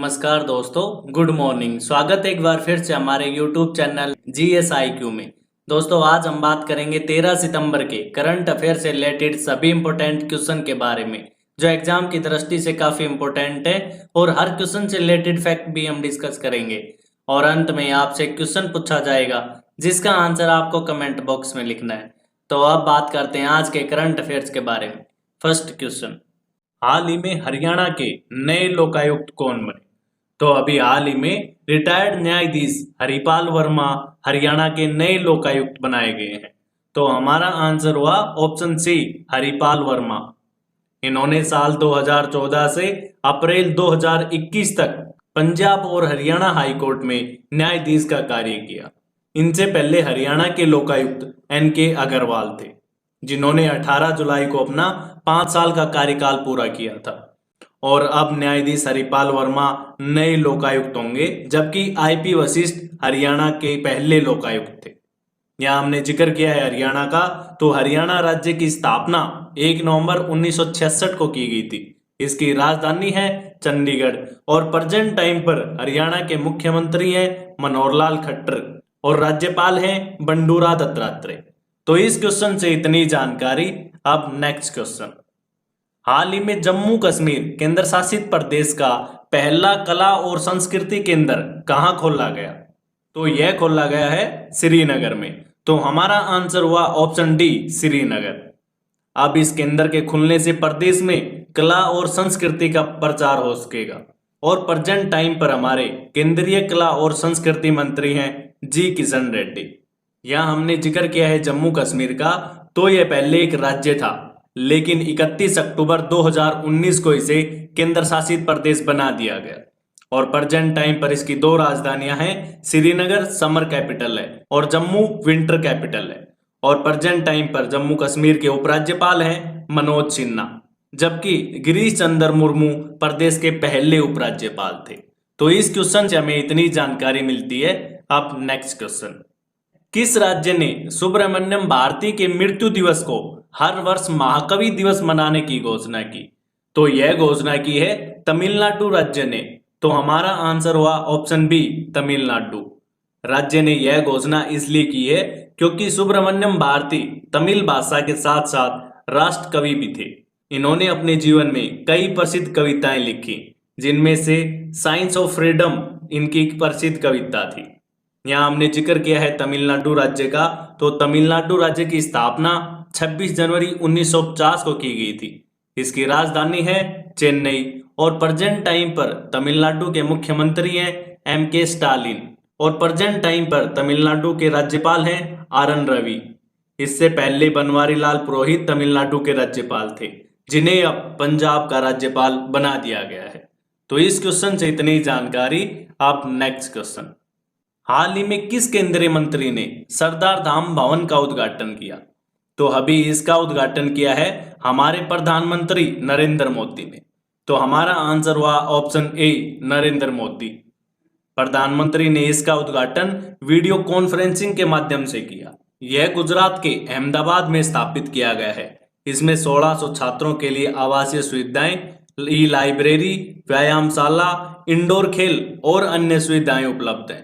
नमस्कार दोस्तों, good morning. स्वागत है एक बार फिर से हमारे YouTube चैनल GSIQ में। दोस्तों, आज हम बात करेंगे 13 सितंबर के करंट अफेयर से रिलेटेड सभी इंपॉर्टेंट क्वेश्चन के बारे में, जो एग्जाम की दृष्टि से काफी इंपॉर्टेंट है। और हर क्वेश्चन से रिलेटेड फैक्ट भी हम डिस्कस करेंगे और अंत में आपसे क्वेश्चन पूछा जाएगा जिसका आंसर आपको कमेंट बॉक्स में लिखना है। तो अब बात करते हैं आज के करंट अफेयर्स के बारे में। फर्स्ट क्वेश्चन, हाल ही में हरियाणा के नए लोकायुक्त कौन बने? तो अभी हाल ही में रिटायर्ड न्यायाधीश हरिपाल वर्मा हरियाणा के नए लोकायुक्त बनाए गए हैं। तो हमारा आंसर हुआ ऑप्शन सी, हरिपाल वर्मा। इन्होंने साल 2014 से अप्रैल 2021 तक पंजाब और हरियाणा हाईकोर्ट में न्यायाधीश का कार्य किया। इनसे पहले हरियाणा के लोकायुक्त NK अग्रवाल थे, जिन्होंने 18 जुलाई को अपना 5 साल का कार्यकाल पूरा किया था। और अब न्यायाधीश हरिपाल वर्मा नए लोकायुक्त होंगे, जबकि IP वशिष्ठ हरियाणा के पहले लोकायुक्त थे। यहाँ हमने जिक्र किया है हरियाणा का, तो हरियाणा राज्य की स्थापना 1 नवंबर 1966 को की गई थी। इसकी राजधानी है चंडीगढ़ और प्रेजेंट टाइम पर हरियाणा के मुख्यमंत्री हैं मनोहर लाल खट्टर और राज्यपाल हैं बंडूरा दत्तात्रेय। तो इस क्वेश्चन से इतनी जानकारी। अब नेक्स्ट क्वेश्चन, हाल ही में जम्मू कश्मीर केंद्र शासित प्रदेश का पहला कला और संस्कृति केंद्र कहाँ खोला गया? तो यह खोला गया है श्रीनगर में। तो हमारा आंसर हुआ ऑप्शन डी, श्रीनगर। अब इस केंद्र के खुलने से प्रदेश में कला और संस्कृति का प्रचार हो सकेगा। और प्रेजेंट टाइम पर हमारे केंद्रीय कला और संस्कृति मंत्री हैं जी किशन रेड्डी। यहाँ हमने जिक्र किया है जम्मू कश्मीर का, तो यह पहले एक राज्य था, लेकिन 31 अक्टूबर 2019 को इसे केंद्र शासित प्रदेश बना दिया गया। और प्रेजेंट टाइम पर इसकी 2 राजधानियां हैं, श्रीनगर समर कैपिटल है और जम्मू विंटर कैपिटल है। और प्रेजेंट टाइम पर जम्मू कश्मीर के उपराज्यपाल हैं मनोज सिन्हा, जबकि गिरीश चंद्र मुर्मू प्रदेश के पहले उपराज्यपाल थे। तो इस क्वेश्चन से हमें इतनी जानकारी मिलती है। अब नेक्स्ट क्वेश्चन, किस राज्य ने सुब्रमण्यम भारती के मृत्यु दिवस को हर वर्ष महाकवि दिवस मनाने की घोषणा की? तो यह घोषणा की है तमिलनाडु राज्य ने। तो हमारा आंसर हुआ ऑप्शन बी, तमिलनाडु राज्य ने यह घोषणा इसलिए की है क्योंकि सुब्रमण्यम भारती तमिल भाषा के साथ साथ राष्ट्र कवि भी थे। इन्होंने अपने जीवन में कई प्रसिद्ध कविताएं लिखी, जिनमें से साइंस ऑफ फ्रीडम इनकी प्रसिद्ध कविता थी। यहाँ हमने जिक्र किया है तमिलनाडु राज्य का, तो तमिलनाडु राज्य की स्थापना 26 जनवरी 1950 को की गई थी। इसकी राजधानी है चेन्नई और प्रेजेंट टाइम पर तमिलनाडु के मुख्यमंत्री हैं MK स्टालिन और प्रेजेंट टाइम पर तमिलनाडु के राज्यपाल हैं RN रवि। इससे पहले बनवारी लाल पुरोहित तमिलनाडु के राज्यपाल थे, जिन्हें अब पंजाब का राज्यपाल बना दिया गया है। तो इस क्वेश्चन से इतनी जानकारी। अब नेक्स्ट क्वेश्चन, हाल ही में किस केंद्रीय मंत्री ने सरदार धाम भवन का उद्घाटन किया? तो अभी इसका उद्घाटन किया है हमारे प्रधानमंत्री नरेंद्र मोदी ने। तो हमारा आंसर हुआ ऑप्शन ए, नरेंद्र मोदी। प्रधानमंत्री ने इसका उद्घाटन वीडियो कॉन्फ्रेंसिंग के माध्यम से किया। यह गुजरात के अहमदाबाद में स्थापित किया गया है। इसमें 1600 छात्रों के लिए आवासीय सुविधाएं, लाइब्रेरी, व्यायामशाला, इंडोर खेल और अन्य सुविधाएं उपलब्ध हैं।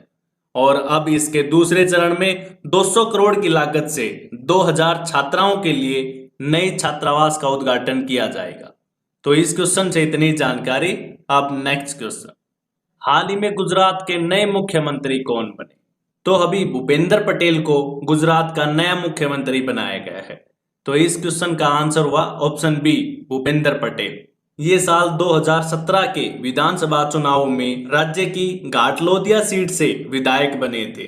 और अब इसके दूसरे चरण में 200 करोड़ की लागत से 2000 छात्राओं के लिए नए छात्रावास का उद्घाटन किया जाएगा। तो इस क्वेश्चन से इतनी जानकारी। अब नेक्स्ट क्वेश्चन, हाल ही में गुजरात के नए मुख्यमंत्री कौन बने? तो अभी भूपेंद्र पटेल को गुजरात का नया मुख्यमंत्री बनाया गया है। तो इस क्वेश्चन का आंसर हुआ ऑप्शन बी, भूपेंद्र पटेल। ये साल 2017 के विधानसभा चुनाव में राज्य की घाटलोदिया सीट से विधायक बने थे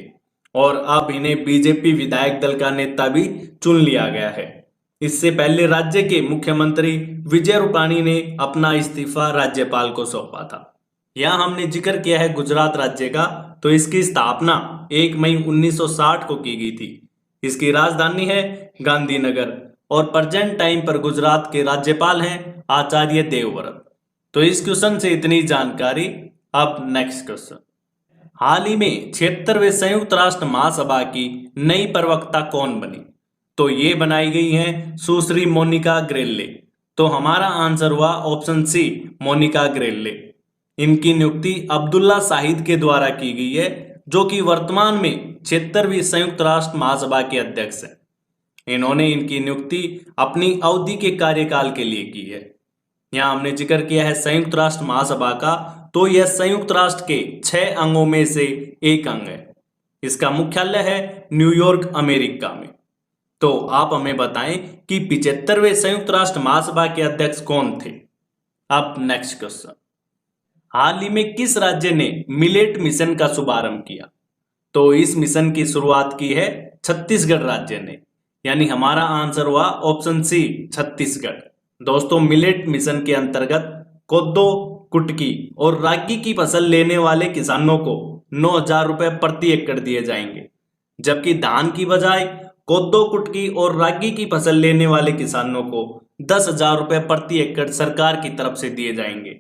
और अब इन्हें बीजेपी विधायक दल का नेता भी चुन लिया गया है। इससे पहले राज्य के मुख्यमंत्री विजय रूपाणी ने अपना इस्तीफा राज्यपाल को सौंपा था। यहाँ हमने जिक्र किया है गुजरात राज्य का, तो इसकी स्थापना 1 मई 1960 को की गई थी। इसकी राजधानी है गांधीनगर और प्रेजेंट टाइम पर गुजरात के राज्यपाल हैं आचार्य देवव्रत। तो इस क्वेश्चन से इतनी जानकारी। अब नेक्स्ट क्वेश्चन, हाल ही में 76वें संयुक्त राष्ट्र महासभा की नई प्रवक्ता कौन बनी? तो ये बनाई गई हैं सुश्री मोनिका ग्रेल्ले। तो हमारा आंसर हुआ ऑप्शन सी, मोनिका ग्रेल्ले। इनकी नियुक्ति अब्दुल्ला शाहिद के द्वारा की गई है, जो कि वर्तमान में 76वीं संयुक्त राष्ट्र महासभा के अध्यक्ष हैं। इन्होंने इनकी नियुक्ति अपनी अवधि के कार्यकाल के लिए की है। यहाँ हमने जिक्र किया है संयुक्त राष्ट्र महासभा का, तो यह संयुक्त राष्ट्र के 6 अंगों में से एक अंग है। इसका मुख्यालय है न्यूयॉर्क, अमेरिका में। तो आप हमें बताएं कि 75वें संयुक्त राष्ट्र महासभा के अध्यक्ष कौन थे। अब नेक्स्ट क्वेश्चन, हाल ही में किस राज्य ने मिलेट मिशन का शुभारंभ किया। तो इस मिशन की शुरुआत की है छत्तीसगढ़ राज्य ने, यानी हमारा आंसर हुआ ऑप्शन सी, छत्तीसगढ़। दोस्तों, मिलेट मिशन के अंतर्गत कोदो, कुटकी और रागी की फसल लेने वाले किसानों को 9,000 रुपए प्रति एकड़ दिए जाएंगे, जबकि धान की बजाय कोदो, कुटकी और रागी की फसल लेने वाले किसानों को 10,000 रुपए प्रति एकड़ सरकार की तरफ से दिए जाएंगे।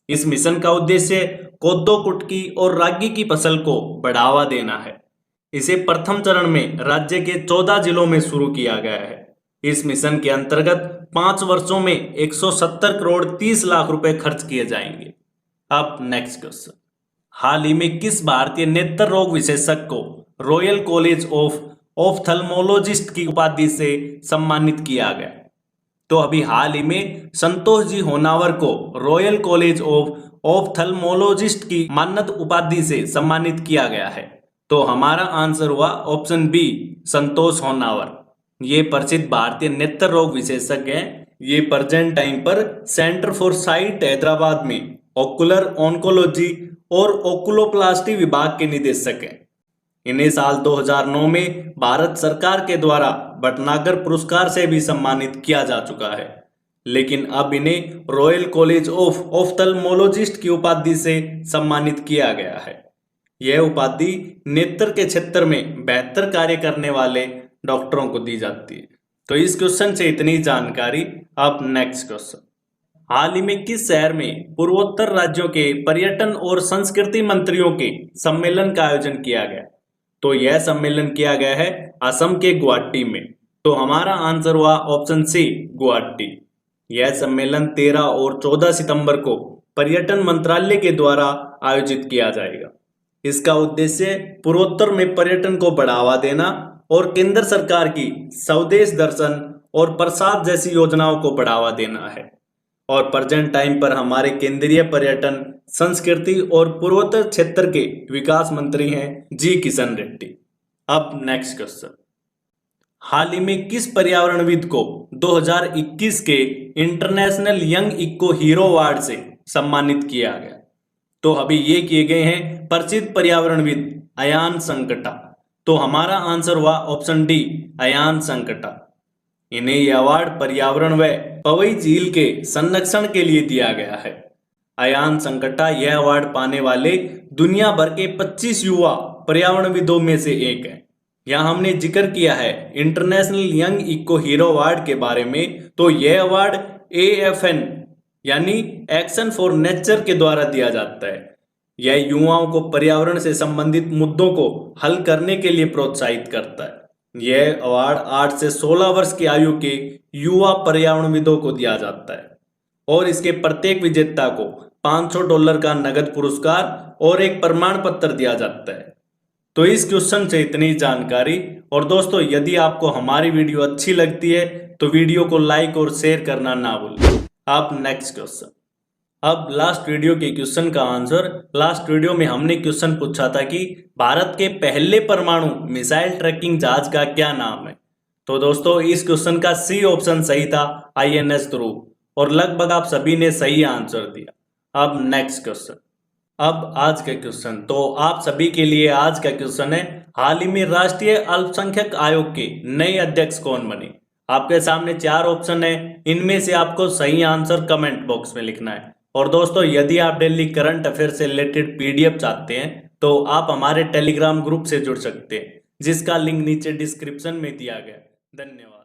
इस मिशन का उद्देश्य कोदो, कुटकी और रागी की फसल को बढ़ावा देना है। इसे प्रथम चरण में राज्य के 14 जिलों में शुरू किया गया है। इस मिशन के अंतर्गत 5 वर्षों में 170 करोड़ 30 लाख रुपए खर्च किए जाएंगे। अब नेक्स्ट क्वेश्चन, हाल ही में किस भारतीय नेत्र रोग विशेषज्ञ को रॉयल कॉलेज ऑफ ऑफ्थल्मोलॉजिस्ट की उपाधि से सम्मानित किया गया। तो अभी हाल ही में संतोष जी होनावर को रॉयल कॉलेज ऑफ ऑफ्थल्मोलॉजिस्ट की मानद उपाधि से सम्मानित किया गया है। तो हमारा आंसर हुआ ऑप्शन बी, संतोष होनावर। ये प्रसिद्ध भारतीय नेत्र रोग विशेषज्ञ हैं। ये प्रेजेंट टाइम पर सेंटर फॉर साइट हैदराबाद में ओकुलर ऑन्कोलॉजी और ओकुलोप्लास्टी विभाग के निदेशक हैं। इन्हें साल 2009 में भारत सरकार के द्वारा भटनागर पुरस्कार से भी सम्मानित किया जा चुका है, लेकिन अब इन्हें रॉयल कॉलेज ऑफ ऑफ्थल्मोलॉजिस्ट की उपाधि से सम्मानित किया गया है। यह उपाधि नेत्र के क्षेत्र में बेहतर कार्य करने वाले डॉक्टरों को दी जाती है। तो इस क्वेश्चन से इतनी जानकारी। अब नेक्स्ट क्वेश्चन, हाल ही में किस शहर में पूर्वोत्तर राज्यों के पर्यटन और संस्कृति मंत्रियों के सम्मेलन का आयोजन किया गया। तो यह सम्मेलन किया गया है असम के गुवाहाटी में। तो हमारा आंसर हुआ ऑप्शन सी, गुवाहाटी। यह सम्मेलन 13 और 14 सितंबर को पर्यटन मंत्रालय के द्वारा आयोजित किया जाएगा। इसका उद्देश्य पूर्वोत्तर में पर्यटन को बढ़ावा देना और केंद्र सरकार की स्वदेश दर्शन और प्रसाद जैसी योजनाओं को बढ़ावा देना है। और प्रेजेंट टाइम पर हमारे केंद्रीय पर्यटन, संस्कृति और पूर्वोत्तर क्षेत्र के विकास मंत्री हैं जी किशन रेड्डी। अब नेक्स्ट क्वेश्चन, हाल ही में किस पर्यावरणविद को 2021 के International Young Eco Hero Award से सम्मानित किया गया। तो अभी ये किए गए हैं प्रसिद्ध पर्यावरणविद अयान संकटा। तो हमारा आंसर हुआ ऑप्शन डी, अयान संकटा। इन्हें यह अवार्ड पर्यावरण व पवई झील के संरक्षण के लिए दिया गया है। अयान संकटा यह अवार्ड पाने वाले दुनिया भर के 25 युवा पर्यावरणविदों में से एक है। यहाँ हमने जिक्र किया है International Young Eco Hero Award के बारे में। तो यह अवार्ड AFN यानी एक्शन फॉर नेचर के द्वारा दिया जाता है। यह युवाओं को पर्यावरण से संबंधित मुद्दों को हल करने के लिए प्रोत्साहित करता है। यह अवार्ड 8 से 16 वर्ष की आयु के युवा पर्यावरणविदों को दिया जाता है और इसके प्रत्येक विजेता को $500 का नगद पुरस्कार और एक प्रमाण पत्र दिया जाता है। तो इस क्वेश्चन से इतनी जानकारी। और दोस्तों, यदि आपको हमारी वीडियो अच्छी लगती है तो वीडियो को लाइक और शेयर करना ना भूलें। अब नेक्स्ट क्वेश्चन, अब लास्ट वीडियो के क्वेश्चन का आंसर। लास्ट वीडियो में हमने क्वेश्चन पूछा था कि भारत के पहले परमाणु मिसाइल ट्रैकिंग जहाज का क्या नाम है। तो दोस्तों, इस क्वेश्चन का सी ऑप्शन सही था, INS ध्रुव। और लगभग आप सभी ने सही आंसर दिया। अब नेक्स्ट क्वेश्चन, अब आज का क्वेश्चन। तो आप सभी के लिए आज का क्वेश्चन है, हाल ही में राष्ट्रीय अल्पसंख्यक आयोग के नए अध्यक्ष कौन बने। आपके सामने 4 ऑप्शन है, इनमें से आपको सही आंसर कमेंट बॉक्स में लिखना है। और दोस्तों, यदि आप डेली करंट अफेयर से रिलेटेड PDF चाहते हैं तो आप हमारे टेलीग्राम ग्रुप से जुड़ सकते हैं, जिसका लिंक नीचे डिस्क्रिप्शन में दिया गया। धन्यवाद।